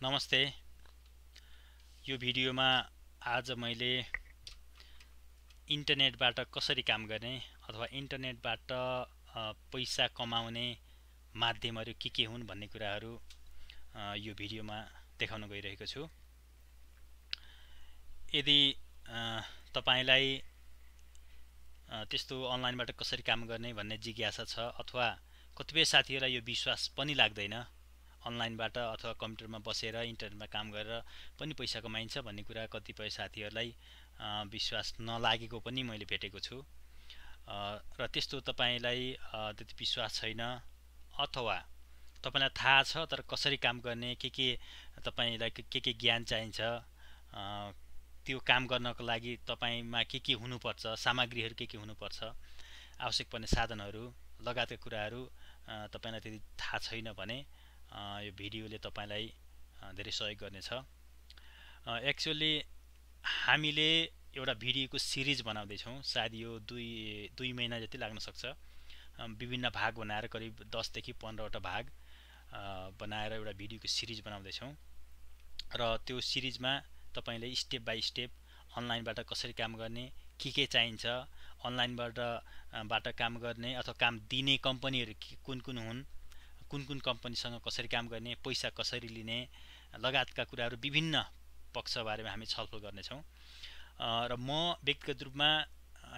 नमस्ते। यो भिडियोमा आज मैले इन्टरनेटबाट कसरी काम गर्ने अथवा इन्टरनेटबाट पैसा कमाउने माध्यमहरू के हुन् भन्ने कुराहरू यो भिडियोमा देखाउन गइरहेको छु। यदि तपाईलाई त्यस्तो अनलाइनबाट कसरी काम गर्ने भन्ने जिज्ञासा छ अथवा कतिपय साथीहरूलाई यो विश्वास पनि लाग्दैन अनलाइनबाट अथवा कम्प्युटरमा बसेर इन्टरनेटमा काम गरेर पनि पैसा कमाइन्छ भन्ने कुरा कतिपय साथीहरूलाई विश्वास नलागेको पनि मैले भेटेको छु र त्यस्तो तपाईलाई त्यति विश्वास छैन अथवा तपाईलाई थाहा छ तर कसरी काम गर्ने के तपाईलाई के ज्ञान चाहिन्छ त्यो काम गर्नको लागि तपाईमा के हुनुपर्छ सामग्रीहरू के हुनुपर्छ आवश्यक पर्ने साधनहरू लगायतका कुराहरू तपाईलाई त्यति थाहा छैन भने यो भिडियोले तपाईलाई धेरै सहयोग गर्नेछ। एक्चुअली हामीले एउटा भिडियोको सिरिज बनाउँदै छौं। सायद यो दुई महिना जति लाग्न सक्छ। विभिन्न भाग बनाएर करिब 10 देखि 15 वटा भाग बनाएर एउटा भिडियोको सिरिज बनाउँदै छौं र त्यो सिरिजमा तपाईले स्टेप बाइ स्टेप अनलाइनबाट कसरी काम गर्ने के चाहिन्छ अनलाइनबाट काम गर्ने अथवा काम दिने कम्पनीहरू कुन हुन् कुन कम्पनीसँग कसरी काम गर्ने पैसा कसरी लिने लगायतका कुराहरू विभिन्न पक्षबारेमा हामी छलफल गर्नेछौँ र म व्यक्तिगत रूपमा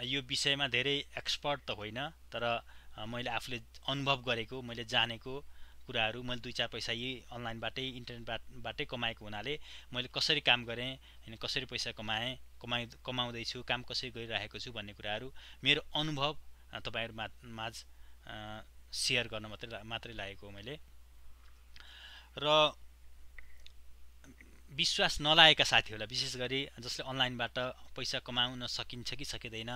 यो विषयमा धेरै एक्सपर्ट त होइन तर मैले आफूले अनुभव गरेको मैले जानेको कुराहरू मैले 2-4 पैसा यही अनलाइनबाटै इन्टरनेटबाटै कमाएको हुनाले मैले कसरी काम गरेँ हैन कसरी पैसा कमाउँदै छु काम कसरी गरिरहेको छु भन्ने कुराहरू मेरो अनुभव तपाईहरु माझ शेयर गर्न मात्रै लागेको मैले र विश्वास नलागेका साथीहरूलाई विशेष गरी जसले अनलाइनबाट पैसा कमाउन सकिन्छ कि सकिदैन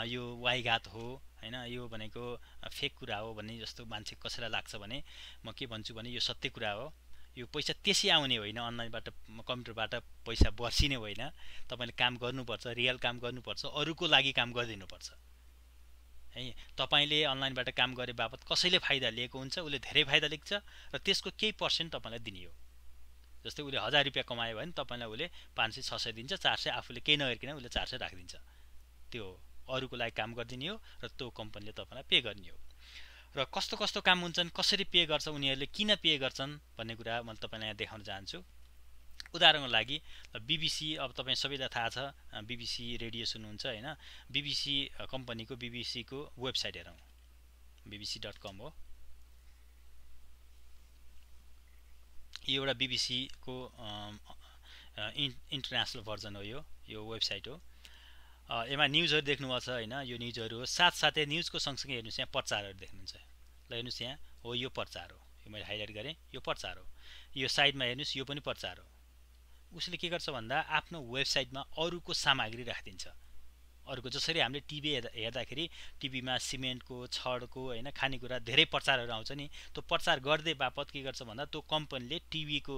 यो वाइघात हो हैन यो भनेको फेक कुरा हो भन्ने जस्तो मान्छे कसैलाई लाग्छ भने म के भन्छु भने यो सत्य कुरा हो। यो पैसा त्यसै आउने होइन अनलाइनबाट कम्प्युटरबाट पैसा बर्सिने होइन तपाईले काम गर्नुपर्छ रियल काम गर्नुपर्छ अरूको लागि काम गर्दिनुपर्छ है। तपाईले अनलाइनबाट काम गरे बापत कसैले फाइदा लिएको हुन्छ उले धेरै फाइदा लिन्छ र त्यसको केही पर्सेन्ट तपाईलाई दिने हो। जस्तै उले 1000 रुपैयाँ कमायो भने तपाईलाई उले 500-600 दिन्छ 400 आफूले केही नगरिकन उले 400 राखिदिन्छ त्यो अरूको लागि काम गर्दिने हो र त्यो कम्पनीले तपाईलाई पे गर्ने हो। र कस्तो काम हुन्छन् कसरी पे गर्छ उनीहरूले किन पे गर्छन् भन्ने कुरा म तपाईलाई यहाँ देखाउन चाहन्छु। उदाहरणको लागि बीबीसी अब तपाई सबैलाई थाहा छ बीबीसी रेडियो सुन्नुहुन्छ हैन बीबीसी कम्पनीको बीबीसी को वेबसाइट हेरौं bbc.com हो। यो एउटा बीबीसी को इन्टरनेशनल भर्जन हो यो वेबसाइट हो। यसमा न्यूजहरु देख्नुभएको छ हैन यो न्यूजहरु हो साथसाथै न्यूजको सँगसँगै हेर्नुस् यहाँ प्रचारहरु देख्नुहुन्छ ल हेर्नुस् यहाँ हो यो प्रचार हो यो मैले हाइलाइट गरे यो प्रचार हो यो साइडमा हेर्नुस् यो पनि प्रचार हो। उसले के गर्छ भन्दा आफ्नो वेबसाइटमा अरूको सामग्री राखिदिन्छ अरूको जसरी हामीले टिभी हेर्दाखेरि टिभीमा सिमेन्टको छडको हैन खानेकुरा धेरै प्रचारहरु आउँछ नि त्यो प्रचार गर्दै बापत के गर्छ भन्दा त्यो कम्पनीले टिभीको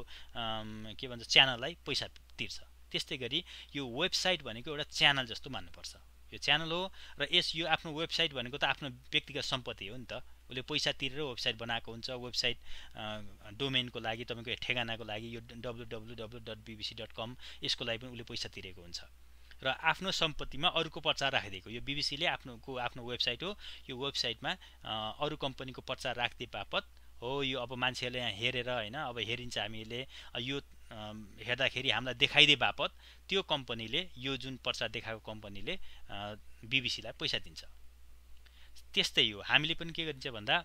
के भन्छ च्यानललाई पैसा तिर्छ। त्यस्तै गरी यो वेबसाइट भनेको एउटा च्यानल जस्तो मान्नुपर्छ यो च्यानल हो र यो आफ्नो वेबसाइट भनेको त आफ्नो व्यक्तिगत सम्पत्ति हो नि त उले पैसा तिरेर वेबसाइट बनाएको हुन्छ। वेबसाइट डोमेनको लागि तपाईको ठेगानाको लागि यो www.bbc.com यसको लागि पनि उले पैसा तिरेको हुन्छ र आफ्नो सम्पत्तिमा अरूको प्रचार राखिदिएको यो बीबीसीले आफ्नो वेबसाइट हो यो वेबसाइटमा अरू कम्पनीको प्रचार राख्दै बापत हो यो अब मान्छेले यहाँ हेरेर हैन अब हेरिन्छ हामीले यो हेर्दाखेरि हामीलाई देखाइदिए बापत त्यो कम्पनीले यो जुन प्रचार देखाएको कम्पनीले बीबीसीलाई पैसा दिन्छ। त्यस्तै हो हामीले पनि के गरिन्छ भन्दा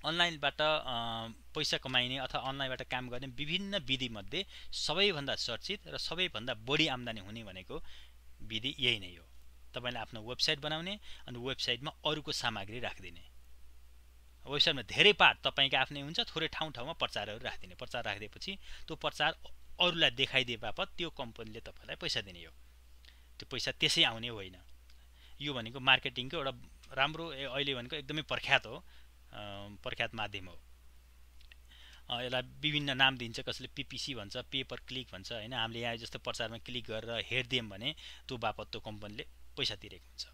अनलाइनबाट पैसा कमाइने अथवा अनलाइनबाट काम गर्ने विभिन्न विधि मध्ये सबैभन्दा चर्चित र सबैभन्दा बढी आम्दानी हुने भनेको विधि यही नै हो। तपाईले आफ्नो वेबसाइट बनाउने अनि वेबसाइटमा अरूको सामग्री राखिदिने वेबसाइटमा धेरै पार्ट तपाईको आफ्नै हुन्छ थोरै ठाउँमा प्रचारहरु राखिदिने प्रचार राखिदिएपछि त्यो प्रचार अरूलाई देखाइदिए बापत त्यो कम्पनीले तपाईलाई पैसा दिने हो। त्यो पैसा त्यसै आउने होइन यो भनेको मार्केटिङको एउटा राम्रो अहिले भनेको एकदमै प्रख्यात हो प्रख्यात माध्यम हो। यसलाई विभिन्न नाम दिन्छ कसैले पीपीसी भन्छ पे पर क्लिक भन्छ हैन हामीले यहाँ जस्तो प्रचारमा क्लिक गरेर हेर्दियौं भने त्यो बापत त्यो कम्पनीले पैसा तिरेको हुन्छ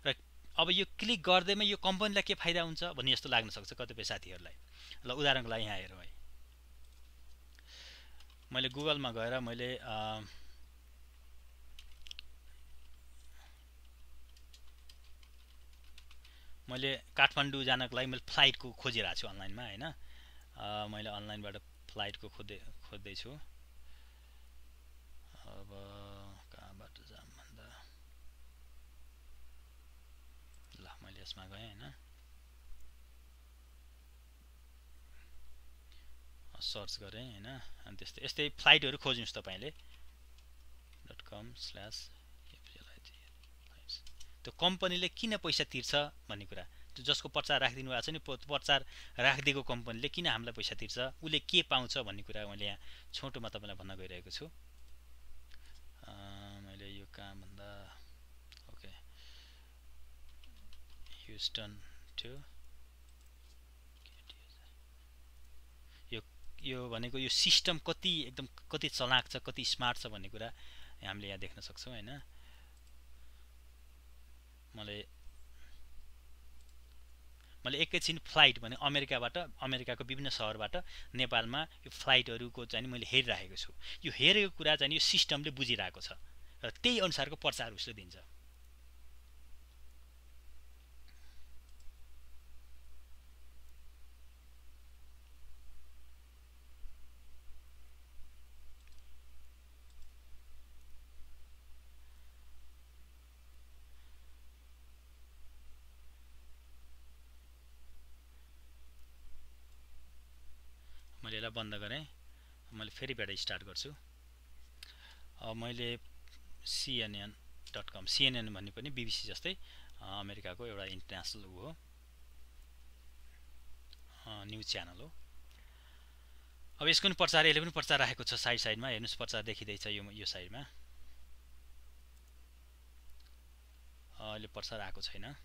र अब यो क्लिक गर्दैमा यो कम्पनीलाई के फाइदा हुन्छ भन्ने जस्तो लाग्न सक्छ कतिपय साथीहरुलाई। ल उदाहरणको लागि यहाँ हेरौँ है मैले गुगलमा गएर मैले काठमाडौँ जानको लागि मैले फ्लाइटको खोजिरहेको छु अनलाइनमा हैन। मैले अनलाइनबाट फ्लाइटको खोज्दैछु। अब कहाँबाट जाम भन्दा ल मैले यसमा गएँ हैन, सर्च गरेँ हैन। अनि यस्तै फ्लाइटहरू खोज्नुस् तपाईले .com/flights। त्यो कम्पनीले किन पैसा तिर्छ भन्ने कुरा, त्यो जसको प्रचार राखिदिनु भएको छ नि, प्रचार राखिदिएको कम्पनीले किन हामीलाई पैसा तिर्छ, उसले के पाउँछ भन्ने कुरा मैले यहाँ छोटोमा तपाईलाई भन्न गइरहेको छु। मैले यो कहाँ भन्दा ओके ह्युस्टन टु यो भनेको यो सिस्टम कति चलाक छ, कति स्मार्ट छ भन्ने कुरा हामीले यहाँ देख्न सक्छौं हैन। मैले एकैछिन फ्लाइट भने अमेरिकाको विभिन्न शहरबाट नेपालमा यो फ्लाइटहरुको चाहिँ मैले हेरिरहेको छु। यो हेरेको कुरा चाहिँ यो सिस्टमले बुझिरहेको छ र त्यही अनुसारको प्रचार उसले दिन्छ। मैले यसलाई बन्द गरेँ। मैले फेरिबाट स्टार्ट गर्छु। अब मैले CNN.com, CNN भन्ने पनि BBC जस्तै अमेरिकाको एउटा इन्टरनेशनल हो न्यूज च्यानल हो। अब यसको पनि प्रचार यसले पनि प्रचार राखेको छ साइडमा हेर्नुस्, प्रचार देखिदैछ यो साइडमा। अहिले प्रचार आएको छैन।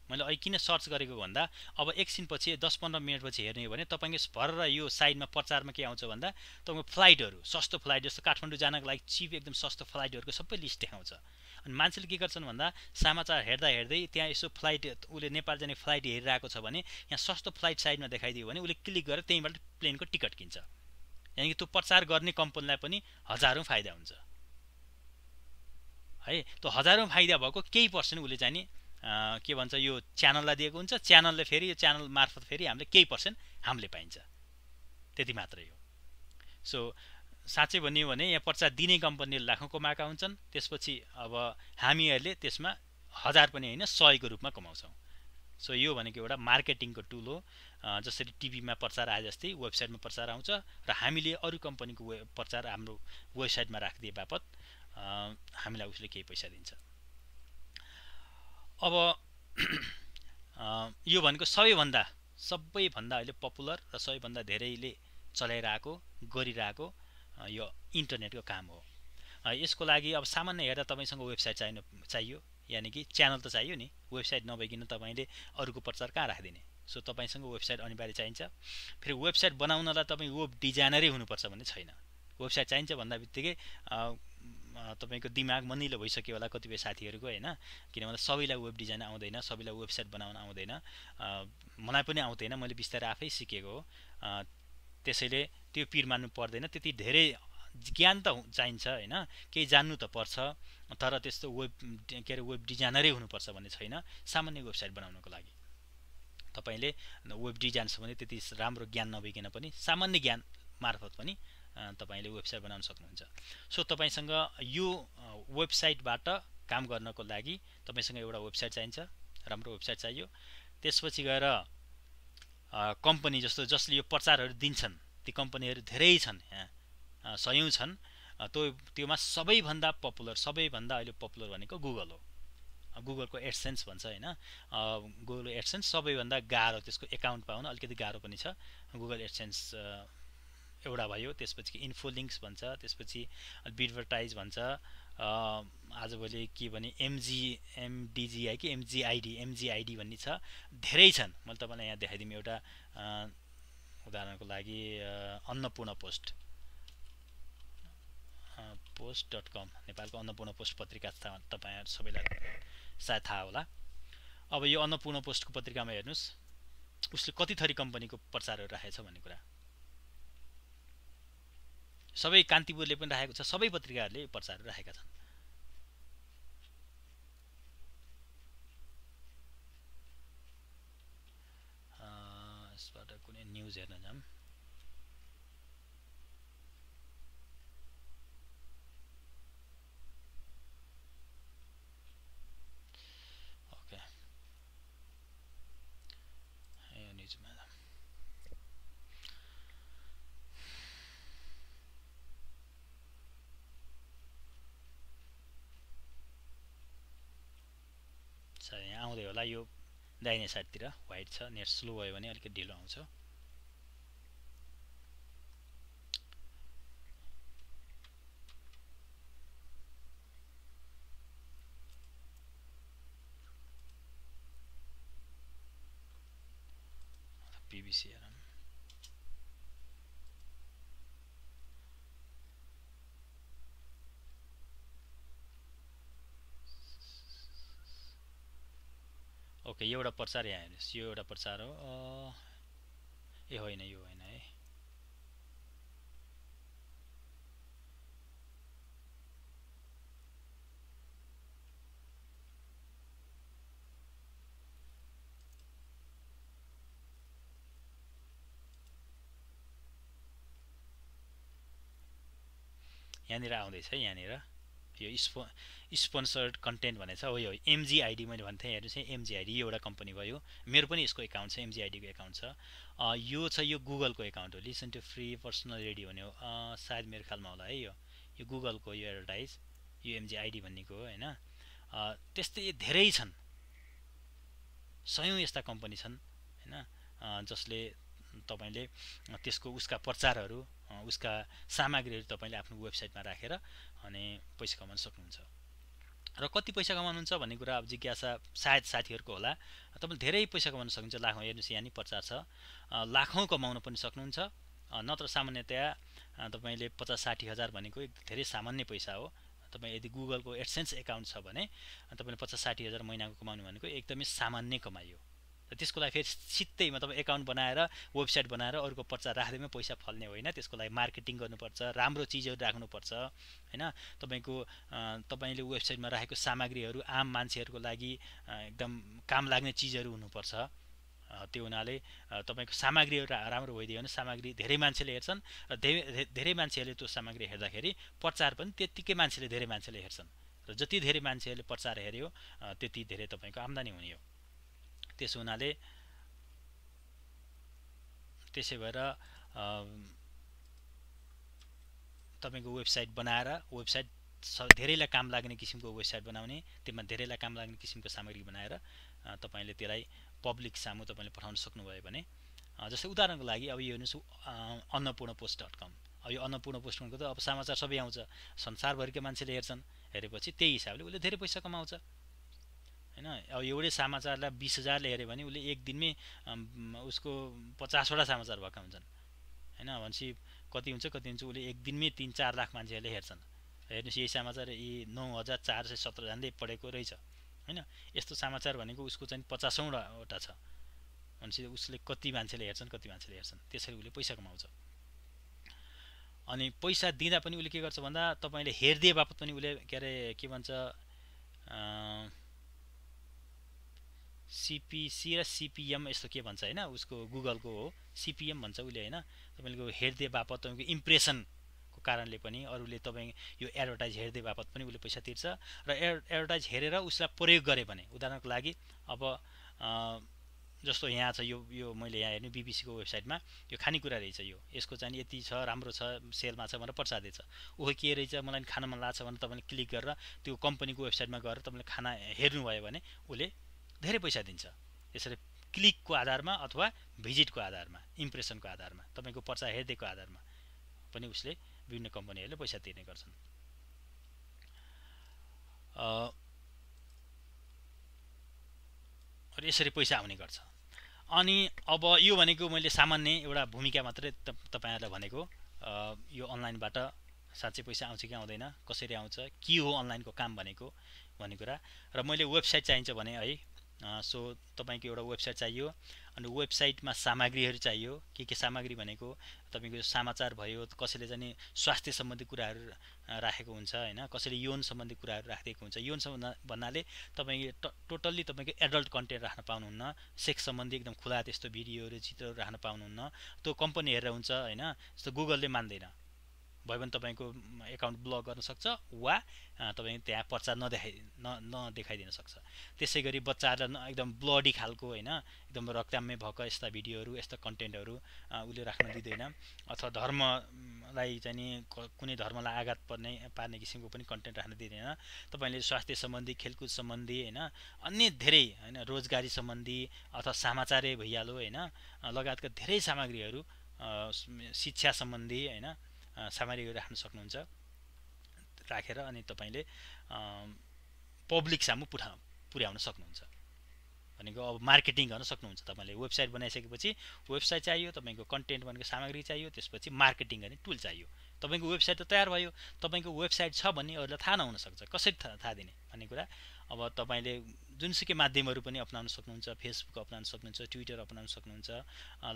मैले अहिले किन सर्च गरेको भन्दा अब एकछिनपछि 10-15 मिनेटपछि हेर्ने हो भने तपाईको भर यो साइडमा प्रचारमा के आउँछ भन्दा तपाईको फ्लाइटहरु, सस्तो फ्लाइट जस्तो काठमाडौँ जानको लागि चिप एकदम सस्तो फ्लाइटहरुको सबै लिस्ट देखाउँछ। अनि मान्छेले के गर्छन् भन्दा समाचार हेर्दै त्यहाँ यसो फ्लाइट उले नेपाल जाने फ्लाइट हेरिरहेको छ भने यहाँ सस्तो फ्लाइट साइडमा देखाइदियो भने उले क्लिक गरेर त्यहीबाट प्लेनको टिकट किन्छ। यानी कि त्यो प्रचार गर्ने कम्पनीलाई पनि हजारौं फाइदा हुन्छ है। त्यो हजारौं फाइदा भएको केही पर्सेन्ट उले चाहिँ नि के भन्छ यो च्यानललाई दिएको हुन्छ। च्यानलले फेरि यो च्यानल मार्फत फेरि हामीले केही पर्सेन्ट हामीले पाइन्छ, त्यति मात्रै हो। सो साँच्चै भन्ने हो भने यहाँ प्रचार दिने कम्पनीले लाखौं कमाएका हुन्छन्, त्यसपछि अब हामीहरूले त्यसमा हजार पनि हैन 100 को रूपमा कमाउँछौं। सो यो भनेको एउटा मार्केटिङको टुल हो। जसरी टिभीमा प्रचार आए जस्तै वेबसाइटमा प्रचार आउँछ र हामीले अरु कम्पनीको प्रचार हाम्रो वेबसाइटमा राखिदिए बापत हामीलाई उसले केही पैसा दिन्छ। अब यो भनेको सबैभन्दा अहिले पपुलर र सबैभन्दा धेरैले चलाइरहेको गरिरहेको यो इन्टरनेटको काम हो। यसको लागि अब सामान्य हेर्दा तपाईसँग वेबसाइट चाहियो, यानी कि च्यानल त चाहियो नि। वेबसाइट नभइकिन तपाईले अरुको प्रचार कहाँ राख्दिने। सो तपाईसँग वेबसाइट अनिवार्य चाहिन्छ। फेरि वेबसाइट बनाउनलाई तपाई वेब डिजाइनरै हुनुपर्छ भन्ने छैन। वेबसाइट चाहिन्छ भन्दाबित्तिकै तपाईको दिमाग मनिलो भइसक्यो होला कतिपय साथीहरुको हैन, किनभने सबैलाई वेब डिजाइन आउँदैन, सबैलाई वेबसाइट बनाउन आउँदैन। मलाई पनि आउँदैन, मैले बिस्तारै आफै सिकेको हो। त्यसैले त्यो पिर मान्नु पर्दैन। त्यति धेरै ज्ञान त चाहिन्छ हैन, केही जान्नु त पर्छ, तर त्यस्तो वेब डिजाइनरै हुनुपर्छ भन्ने छैन। सामान्य वेबसाइट बनाउनको लागि तपाईले वेब डिजाइन सम्बन्धी त्यति राम्रो ज्ञान नभइकन पनि सामान्य ज्ञान मार्फत पनि तपाईले वेबसाइट बनाउन सक्नुहुन्छ। सो तपाईसँग यो वेबसाइटबाट काम गर्नको लागि तपाईसँग एउटा वेबसाइट चाहिन्छ, राम्रो वेबसाइट चाहियो। त्यसपछि गएर कम्पनी जसले यो प्रचारहरु दिन्छन् ती कम्पनीहरु धेरै छन्, यहाँ सयौं छन्। त्योमा सबैभन्दा अहिले पपुलर भनेको गुगल हो। गुगलको एडसेन्स भन्छ हैन, गुगल एडसेन्स सबैभन्दा गाह्रो, त्यसको एकाउन्ट पाउन अलिकति गाह्रो पनि छ। गुगल एडसेन्स एउटा भयो, त्यसपछि इन्फोलिंक्स भन्छ, त्यसपछि बिडभर्टाइज भन्छ, आजभोलि के भने एमडीजीआई कि एमजीआईडी भन्ने छ। धेरै छन्। मैले तपाईलाई यहाँ देखाइदिम एउटा उदाहरणको लागि अन्नपूर्ण पोस्ट.com नेपालको अन्नपूर्ण पोस्ट पत्रिका तपाईहरु सबैलाई सायद थाहा होला। अब यो अन्नपूर्ण पोस्टको पत्रिकामा हेर्नुस्, उसले कति थरी कम्पनीको प्रचारहरु राखेको छ भन्ने कुरा। सबै कान्तिपुरले पनि राखेको छ, सबै पत्रिकाहरूले पर्चाहरू राखेका छन्। यसबाट कुनै न्युज हेर्न जाऊँ। ओके, यो न्युजमा सायद यहाँ आउँदै होला। यो दाहिने साइडतिर व्हाइट छ, नेट स्लो भयो भने अलिकति ढिलो आउँछ। BBC हेरौँ। ओके, यो एउटा प्रचार यहाँ हेर्नुहोस्, यो एउटा प्रचार हो। ए होइन, यो होइन है। यहाँनिर आउँदैछ, यहाँनिर यो स्पोन्सर्ड कन्टेन्ट भनेछ हो। यो MGID मैले भन्थेँ, हेर्नुहोस् है, MGID यो एउटा कम्पनी भयो। मेरो पनि यसको एकाउन्ट छ, MGID को एकाउन्ट छ। यो छ, यो गुगलको एकाउन्ट हो, listen to free personal radio भन्ने हो। सायद मेरो ख्यालमा होला है। यो गुगलको यो एडभर्टाइज, यो MGID भन्नेको हो होइन। त्यस्तै धेरै छन्, सयौं यस्ता कम्पनी छन् होइन, जसले तपाईले त्यसको उसका प्रचारहरू, उसका सामग्रीहरू तपाईले आफ्नो वेबसाइटमा राखेर अनि पैसा कमाउन सक्नुहुन्छ। र कति पैसा कमाउनुहुन्छ भन्ने कुरा अब जिज्ञासा सायद साथीहरूको होला। तपाईले धेरै पैसा कमाउन सक्नुहुन्छ, लाखौं। हेर्नुहोस् यहाँ नि प्रचार छ, लाखौं कमाउन पनि सक्नुहुन्छ। नत्र सामान्यतया तपाईले 50-60 हजार भनेको एक धेरै सामान्य पैसा हो। तपाई यदि गुगलको एडसेन्स एकाउन्ट छ भने तपाईले 50-60 हजार महिनाको कमाउनु भनेको एकदमै सामान्य कमाइ हो। र त्यसको लागि फेरि सित्तैमा तपाईँ एकाउन्ट बनाएर वेबसाइट बनाएर अरूको प्रचार राख्दैमै पैसा फल्ने होइन। त्यसको लागि मार्केटिङ गर्नुपर्छ, राम्रो चिजहरू राख्नुपर्छ होइन। तपाईले वेबसाइटमा राखेको सामग्रीहरू आम मान्छेहरूको लागि एकदम काम लाग्ने चिजहरू हुनुपर्छ। त्यो हुनाले तपाईको सामग्रीहरू राम्रो भइदियो भने सामग्री धेरै मान्छेले हेर्छन्, र धेरै मान्छेहरूले त्यो सामग्री हेर्दाखेरि प्रचार पनि त्यत्तिकै धेरै मान्छेले हेर्छन्, र जति धेरै मान्छेहरूले प्रचार हेर्यो त्यति धेरै तपाईको आम्दानी हुने हो। त्यसै भएर तपाईको वेबसाइट बनाएर, वेबसाइट धेरैलाई काम लाग्ने किसिमको वेबसाइट बनाउने, त्यसमा धेरैलाई काम लाग्ने किसिमको सामग्री बनाएर तपाईले त्यसलाई पब्लिक सामु तपाईले पठाउन सक्नुभयो भने, जस्तै उदाहरणको लागि अब यो हेर्नुस् अन्नपूर्णपोस्ट.com। अब यो अन्नपूर्णपोस्ट.com को त अब समाचार सबै आउँछ, संसारभरिका मान्छेले हेर्छन्। हेरेपछि त्यही हिसाबले उसले धेरै पैसा कमाउँछ हैन। अब एउटै समाचारलाई 20 हजारले हेर्यो भने उसले एक दिनमै उसको 50 वटा समाचार भएका हुन्छन् हैन। भनेपछि कति हुन्छ उसले एक दिनमै 3-4 लाख मान्छेहरूले हेर्छन्। हेर्नुस् यही समाचार 9417 जान्दै पढेको रहेछ हैन। यस्तो समाचार भनेको उसको चाहिँ 50 वटा छ। भनेपछि उसले कति मान्छेले हेर्छन्, त्यसरी उसले पैसा कमाउँछ। अनि पैसा दिँदा पनि उसले के गर्छ भन्दा तपाईले हेर्दिए बापत पनि उसले के भन्छ CPC र CPM यस्तो के भन्छ हैन, उसको गुगलको हो, CPM भन्छ उसले हैन। तपाईको हेर्दिए बापत तपाईको इम्प्रेसनको कारणले पनि अरूले तपाई यो एडभर्टाइज हेर्दिए बापत पनि उसले पैसा तिर्छ। र एडभर्टाइज हेरेर उसलाई प्रयोग गरे भने, उदाहरणको लागि अब जस्तो यहाँ छ, यो मैले यहाँ हेर्नु BBC को वेबसाइटमा यो खानेकुरा रहेछ, यसको चाहिँ यति छ, राम्रो छ, सेलमा छ भनेर प्रचार दिन्छ। ओहो के रहेछ, मलाई खान मन लाग्छ भने तपाईले क्लिक गरेर त्यो कम्पनीको वेबसाइटमा गएर तपाईले खाना हेर्नुभयो भने उसले धेरै पैसा दिन्छ। यसरी क्लिकको आधारमा अथवा भिजिटको आधारमा, इम्प्रेसनको आधारमा, तपाईको प्रचार हेर्देको आधारमा पनि उसले विभिन्न कम्पनीहरूले पैसा तिर्ने गर्छन्। र यसरी पैसा आउने गर्छ। अनि अब यो भनेको मैले सामान्य एउटा भूमिका मात्रै तपाईहरुलाई भनेको। यो अनलाइनबाट साच्चै पैसा आउँछ कि आउँदैन, कसरी आउँछ, के हो अनलाइनको काम भनेको भन्ने कुरा। र मैले वेबसाइट चाहिन्छ भने है, सो तपाईको एउटा वेबसाइट चाहियो अनि वेबसाइटमा सामग्रीहरू चाहियो के सामग्री भनेको तपाईको समाचार भयो कसैले चाहिँ स्वास्थ्य सम्बन्धी कुराहरू राखेको हुन्छ हैन कसैले यौन सम्बन्धी कुराहरू राखेको हुन्छ यौन भन्नाले तपाईले टोटल्ली तपाईको एडल्ट कन्टेन्ट राख्न पाउनुहुन्न सेक्स सम्बन्धी एकदम खुला त्यस्तो भिडियोहरू चित्रहरू राख्न पाउनुहुन्न त्यो कम्पनी हेरेर हुन्छ हैन जस्तो गुगलले मान्दैन भयो भने तपाईको एकाउन्ट ब्लक गर्न सक्छ वा तपाई त्यहाँ प्रचार नदेखाइदिन सक्छ त्यसैगरी बच्चाहरुलाई एकदम ब्लडी खालको हैन एकदम रक्तम्य भएको यस्ता भिडियोहरू यस्ता कन्टेन्टहरू उले राख्न दिदैन अथवा धर्मलाई चाहिँ कुनै धर्मलाई आघात पार्ने किसिमको पनि कन्टेन्ट राख्न दिदैन तपाईले स्वास्थ्य सम्बन्धी खेलकुद सम्बन्धी हैन अन्य धेरै हैन रोजगारी सम्बन्धी अथवा समाचारै भइहाल्यो हैन लगायतका धेरै सामग्रीहरू शिक्षा सम्बन्धी हैन सामग्रीहरू राख्न सक्नुहुन्छ राखेर अनि तपाईले पब्लिक सामु पुर्याउन सक्नुहुन्छ भनेको अब मार्केटिङ गर्न सक्नुहुन्छ तपाईले वेबसाइट बनाइसकेपछि वेबसाइट चाहियो तपाईको कन्टेन्ट भनेको सामग्री चाहियो त्यसपछि मार्केटिङ गर्ने टुल चाहियो तपाईको वेबसाइट त तयार भयो तपाईको वेबसाइट छ भन्ने अरूलाई थाहा नहुन सक्छ कसरी थाहा दिने भन्ने कुरा अब तपाईले जुनसुकै माध्यमहरू पनि अपनाउन सक्नुहुन्छ फेसबुक अपनाउन सक्नुहुन्छ ट्विटर अपनाउन सक्नुहुन्छ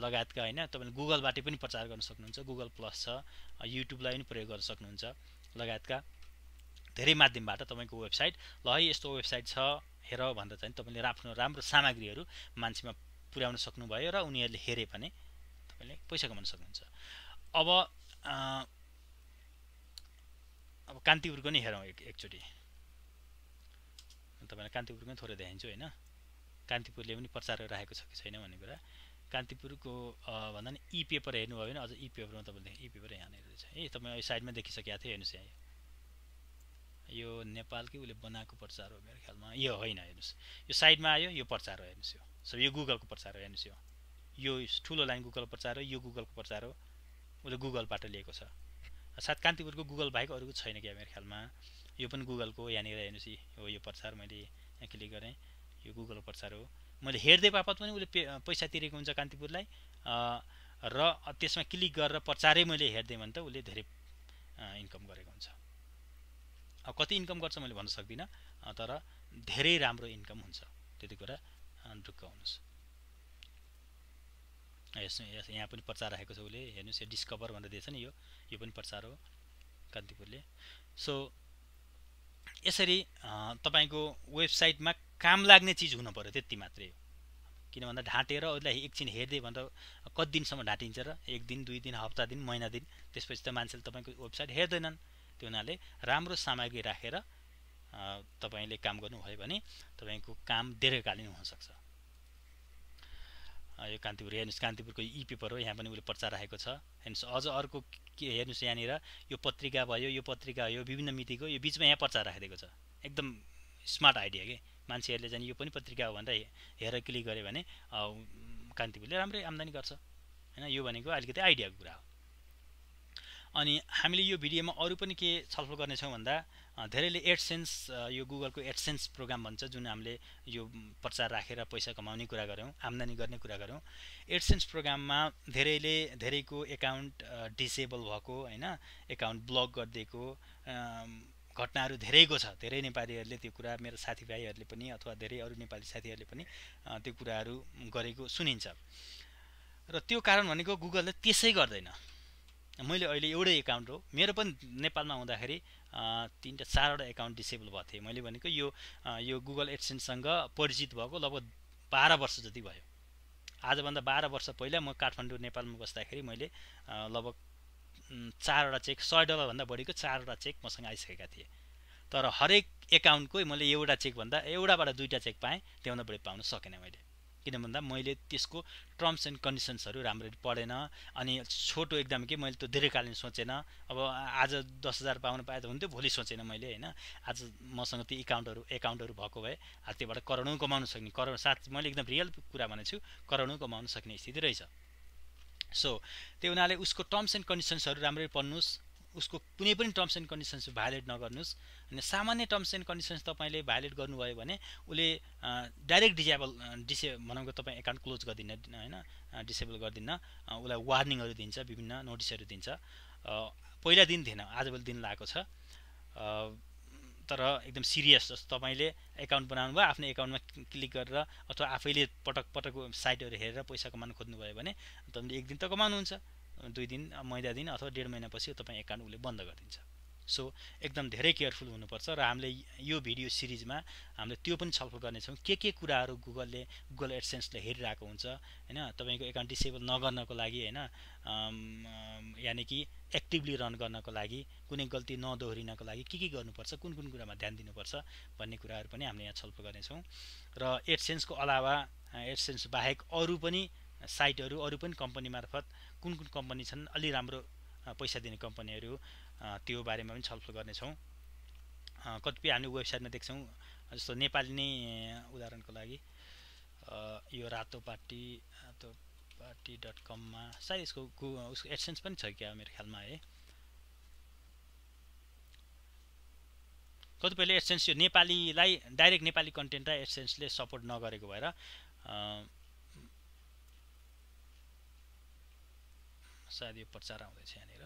लगायतका हैन तपाईले गुगलबाट पनि प्रचार गर्न सक्नुहुन्छ गुगल प्लस छ युट्युबलाई पनि प्रयोग गर्न सक्नुहुन्छ लगायतका धेरै माध्यमबाट तपाईको वेबसाइट ल है यस्तो वेबसाइट छ हेर भन्दा चाहिँ तपाईले आफ्नो राम्रो सामग्रीहरू मान्छेमा पुर्याउन सक्नुभयो र उनीहरूले हेरे भने तपाईले पैसा कमाउन सक्नुहुन्छ अब कान्तिपुरको नि हेरौँ एकचोटी तपाईलाई कान्तिपुरको थोरै देखाइन्छु हैन कान्तिपुरले पनि प्रचार राखेको छ कि छैन भन्ने कुरा कान्तिपुरको भन्दा नि ई पेपर हेर्नुभयो भने अझ ई पेपरमा तपाईले ई पेपर यहाँ नै रहेछ है तपाई यो साइडमा देखिसकेको थियो हेर्नुस् यहाँ यो नेपालकै उले बनाएको प्रचार हो मेरो ख्यालमा यो होइन हेर्नुस् यो साइडमा आयो यो प्रचार हो हेर्नुस् यो सब यो गुगलको प्रचार हो हेर्नुस् यो ठुलो लाइन गुगल प्रचार हो यो गुगलको प्रचार हो उले गुगलबाट लिएको छ साथ कान्तिपुरको गुगल बाहेक अरूको छैन क्या मेरो ख्यालमा यो पनि गुगलको यहाँनिर हेर्नुस् यो प्रचार मैले यहाँ क्लिक गरेँ यो गुगलको प्रचार हो मैले हेर्दै बापत पनि उले पैसा तिरेको हुन्छ कान्तिपुरलाई र त्यसमा क्लिक गरेर प्रचारै मैले हेर्दै भने त उले धेरै इन्कम गरेको हुन्छ अब कति इन्कम गर्छ मैले भन्न सक्दिनँ तर धेरै राम्रो इन्कम हुन्छ त्यति कुरा ढुक्क हुनुस् यहाँ पनि प्रचार राखेको छ उले हेर्नुस् यो डिस्कभर भनेर दिएछ नि यो पनि प्रचार हो कान्तिपुरले सो यसरी तपाईको वेबसाइटमा काम लाग्ने चीज हुनु पर्यो त्यति मात्रै हो किन भन्दा ढाँटेर अरूलाई एकछिन हेर्दै भन्दा कति दिनसम्म ढाँटिन्छ र एक दिन दुई दिन हप्ता दिन महिना दिन त्यसपछि त मान्छेले तपाईको वेबसाइट हेर्दैनन् त्यो हुनाले राम्रो सामग्री राखेर तपाईले काम गर्नुभयो भने तपाईको काम दीर्घकालीन हुन सक्छ यो कान्तिपुर हेर्नुस् कान्तिपुरको ई पेपर हो यहाँ पनि उले प्रचार राखेको छ हेर्नुस् अझ अर्को के हेर्नुस् यहाँनिर यो पत्रिका भयो यो पत्रिका यो विभिन्न मितिको यो बीचमा यहाँ प्रचार राखिदिएको छ एकदम स्मार्ट आइडिया के मान्छेहरूले चाहिँ यो पनि पत्रिका हो भनेर हेरेर क्लिक गरे भने कान्तिपुरले राम्रै आम्दानी गर्छ हैन यो भनेको अलिकति आइडियाको कुरा हो अनि हामीले यो भिडियोमा अरु पनि के छलफल गर्ने छौं भन्दा धेरैले एडसेन्स यो गुगलको एडसेन्स प्रोग्राम भन्छ जुन हामीले यो प्रचार राखेर पैसा कमाउने कुरा गर्यौं आम्दानी गर्ने कुरा गर्यौं एडसेन्स प्रोग्राममा धेरैको एकाउन्ट डिसेबल भएको हैन एकाउन्ट ब्लक गरिदिएको घटनाहरू धेरैको छ धेरै नेपालीहरूले त्यो कुरा मेरो साथीभाइहरूले पनि अथवा धेरै अरु नेपाली साथीहरूले पनि त्यो कुराहरू गरेको सुनिन्छ र त्यो कारण भनेको गुगलले त्यसै गर्दैन मैले अहिले एउटै एकाउन्ट हो मेरो पनि नेपालमा हुँदाखेरि 3 टा 4 वटा एकाउन्ट डिसेबल भएको थियो मैले भनेको यो गुगल एडसेन्स सँग परिचित भएको लगभग 12 वर्ष जति भयो आजभन्दा 12 वर्ष पहिला म काठमाडौँ नेपालमा बस्दाखेरि मैले लगभग 4 वटा चेक $100 भन्दा बढीको 4 वटा चेक मसँग आइसकेका थिए तर हरेक एकाउन्टको मैले एउटा चेक भन्दा एउटाबाट दुईटा चेक पाएँ त्योभन्दा बढी पाउन सकेन मैले किन भन्दा मैले त्यसको टर्म्स एन्ड कन्डिसन्सहरु राम्ररी पढेन अनि छोटो एकदम के मैले त दीर्घकालीन सोचेन अब आज 10,000 पाउन पाए त हुन्थ्यो भोलि सोचेन मैले हैन आज मसँग ती एकाउन्टहरु भएको भए त्योबाट करोडौं कमाउन सक्ने करोड साथ मैले एकदम रियल कुरा भनेछु करोडौं कमाउन सक्ने स्थिति रहेछ सो त्यो हुनाले उसको टर्म्स एन्ड कन्डिसन्सहरु राम्ररी पढ्नुस् उसको कुनै पनि टर्म्स एन्ड कन्डिसन्स भायोलेट नगर्नुस् अनि सामान्य टर्म्स एन्ड कन्डिसन्स तपाईले भायोलेट गर्नुभयो भने उले डाइरेक्ट भनौं तपाई एकाउन्ट क्लोज गर्दिन्न हैन डिसेबल गर्दिन्न उलाई वार्निङहरु दिन्छ विभिन्न नोटिसहरु दिन्छ पहिला दिन थिएन आजभोलि दिन लागेको छ तर एकदम सिरियस जस्तो तपाईँले एकाउन्ट बनाउनु भयो आफ्नो एकाउन्टमा क्लिक गरेर अथवा आफैले पटक पटक साइटहरू हेरेर पैसा कमाउन खोज्नुभयो भने तपाईँले एक दिन त कमाउनुहुन्छ, 2 दिन महिना दिन अथवा 1.5 महिनापछि तपाईँ एकाउन्ट उसले बन्द गरिदिन्छ। सो एकदम धेरै केयरफुल हुनुपर्छ र हामीले यो भिडियो सिरिजमा हामीले त्यो पनि छलफल गर्नेछौँ के कुराहरू गुगल एडसेन्सले हेरिरहेको हुन्छ हैन, तपाईँको एकाउन्ट डिसेबल नगर्नको लागि हैन, यानि कि एक्टिभली रन गर्नको लागि कुनै गल्ती नदोहोरिनको लागि के गर्नुपर्छ, कुन कुरामा ध्यान दिनुपर्छ भन्ने कुराहरू पनि हामीले यहाँ छलफल गर्नेछौँ। र एडसेन्सको अलावा एडसेन्स बाहेक अरू पनि साइटहरू अरू पनि कम्पनी मार्फत कुन कम्पनी छन् अलि राम्रो पैसा दिने कम्पनीहरू त्यो बारेमा पनि छलफल गर्नेछौँ। कतिपय हामी वेबसाइटमा देख्छौँ जस्तो नेपाली नै उदाहरणको लागि यो रातोपाटी .com मा सायद उसको एडसेन्स पनि छ क्या मेरो ख्यालमा है। कतिपयले एडसेन्स यो नेपालीलाई डाइरेक्ट नेपाली कन्टेन्टलाई एडसेन्सले सपोर्ट नगरेको भएर सायद यो प्रचार आउँदैछ यहाँनिर।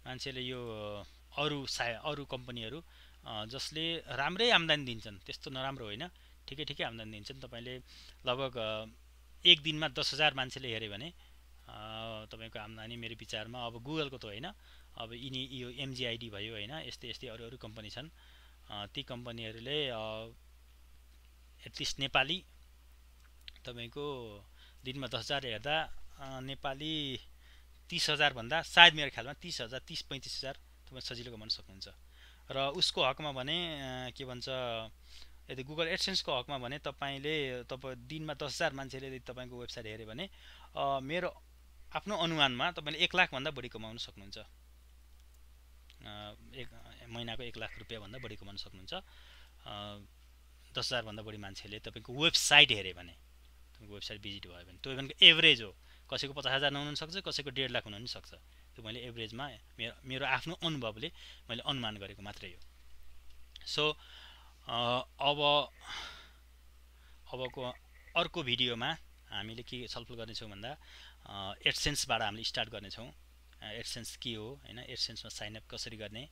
मान्छेले यो अरू कम्पनीहरू जसले राम्रै आम्दानी दिन्छन्, त्यस्तो नराम्रो होइन, ठिकै आम्दानी दिन्छन्। तपाईँले लगभग एक दिनमा 10,000 मान्छेले हेऱ्यो भने तपाईँको आम्दानी मेरो विचारमा अब गुगलको त होइन, अब यो MGID भयो होइन, यस्तै अरू कम्पनी छन्, ती कम्पनीहरूले एटलिस्ट नेपाली तपाईँको दिनमा 10,000 हेर्दा नेपाली 30,000 भन्दा सायद मेरो ख्यालमा 30,000 30-35,000 तपाईँ सजिलो कमाउन सक्नुहुन्छ। र उसको हकमा भने के भन्छ, यदि गुगल एडसेन्सको हकमा भने तपाईँ दिनमा 10,000 मान्छेले यदि तपाईँको वेबसाइट हेऱ्यो भने मेरो आफ्नो अनुमानमा तपाईँले 1 लाख भन्दा बढी कमाउन सक्नुहुन्छ, एक महिनाको 1 लाख रुपियाँ भन्दा बढी कमाउन सक्नुहुन्छ। 10,000 भन्दा बढी मान्छेले तपाईँको वेबसाइट हेऱ्यो भने, तपाईँको वेबसाइट भिजिट भयो भने, त्यो भनेको एभरेज हो, कसैको 50,000 हुन सक्छ, कसैको 1.5 लाख हुन सक्छ। त्यो मैले एभरेजमा मेरो आफ्नो अनुभवले मैले अनुमान गरेको मात्रै हो। सो अबको अर्को भिडियोमा हामीले के छलफल गर्नेछौँ भन्दा एडसेन्सबाट हामीले स्टार्ट गर्नेछौँ। एडसेन्स के हो हैन, एडसेन्समा साइनअप कसरी गर्ने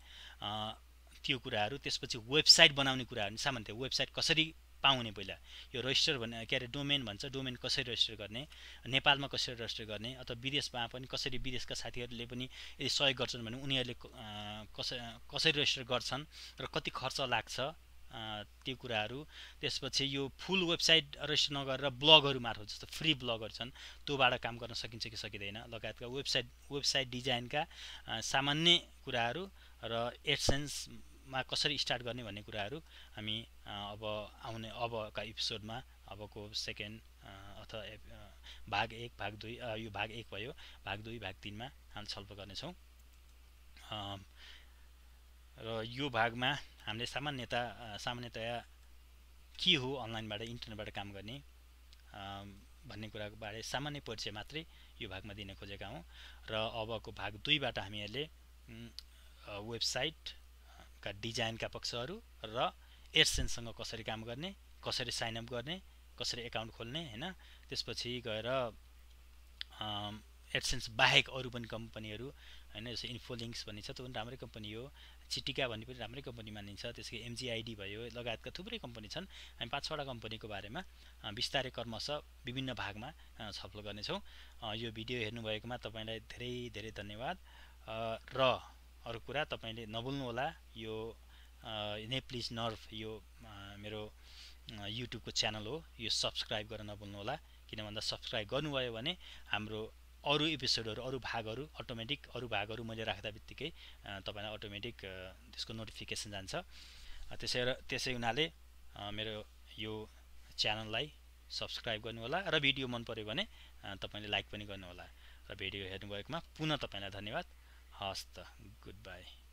त्यो कुराहरू, त्यसपछि वेबसाइट बनाउने कुराहरू, सामान्यतया वेबसाइट कसरी पाउने, पहिला यो रजिस्टर भन्ने के अरे डोमेन भन्छ, डोमेन कसरी रजिस्टर गर्ने, नेपालमा कसरी रजिस्टर गर्ने, अथवा विदेशमा पनि कसरी, विदेशका साथीहरूले पनि यदि सहयोग गर्छन् भने उनीहरूले कसरी रजिस्टर गर्छन् र कति खर्च लाग्छ त्यो कुराहरू। त्यसपछि यो फुल वेबसाइट रजिस्टर नगरेर ब्लगहरू मार्फत जस्तो फ्री ब्लगहरू छन् त्योबाट काम गर्न सकिन्छ कि सकिँदैन लगायतका वेबसाइट डिजाइनका सामान्य कुराहरू र एडसेन्समा कसरी स्टार्ट गर्ने भन्ने कुराहरू हामी अबका एपिसोडमा, अबको सेकेन्ड अथवा भाग 1 भाग 2 यो भाग 1 भयो, भाग 2 भाग 3 मा हामी छलफल गर्नेछौँ। र यो भागमा हामीले सामान्यतया के हो अनलाइनबाट इन्टरनेटबाट काम गर्ने भन्ने कुराको बारे सामान्य परिचय मात्रै यो भागमा दिन खोजेका हौँ। र अबको भाग 2 बाट हामीहरूले वेबसाइटका डिजाइनका पक्षहरू र एडसेन्ससँग कसरी काम गर्ने, कसरी साइन अप गर्ने, कसरी एकाउन्ट खोल्ने हैन, त्यसपछि गएर एडसेन्स बाहेक अरू पनि कम्पनीहरू हैन, जस्तो इन्फोलिङ्क्स भन्ने छ, त्यो पनि राम्रै कम्पनी हो, चिटिका भन्ने पनि राम्रै कम्पनी मानिन्छ, त्यसकै MGID भयो लगायतका थुप्रै कम्पनी छन्। हामी 5-6वटा कम्पनीको बारेमा विस्तारै क्रमशः विभिन्न भागमा छलफल गर्नेछौँ। यो भिडियो हेर्नुभएकोमा तपाईँलाई धेरै धन्यवाद। र अरू कुरा तपाईँले नभुल्नुहोला, यो नेप्लिज नर्भ यो मेरो युट्युबको च्यानल हो, यो सब्सक्राइब गर्न नभुल्नुहोला। किन भन्दा सब्सक्राइब गर्नुभयो भने हाम्रो अरू एपिसोडहरू, अरू भागहरू मैले राख्दा बित्तिकै तपाईँलाई अटोमेटिक त्यसको नोटिफिकेसन जान्छ। त्यसै हुनाले मेरो यो च्यानललाई सब्सक्राइब गर्नुहोला र भिडियो मन पर्यो भने तपाईँले लाइक पनि गर्नुहोला। र भिडियो हेर्नुभएकोमा पुनः तपाईँलाई धन्यवाद। हस् त, गुड बाई।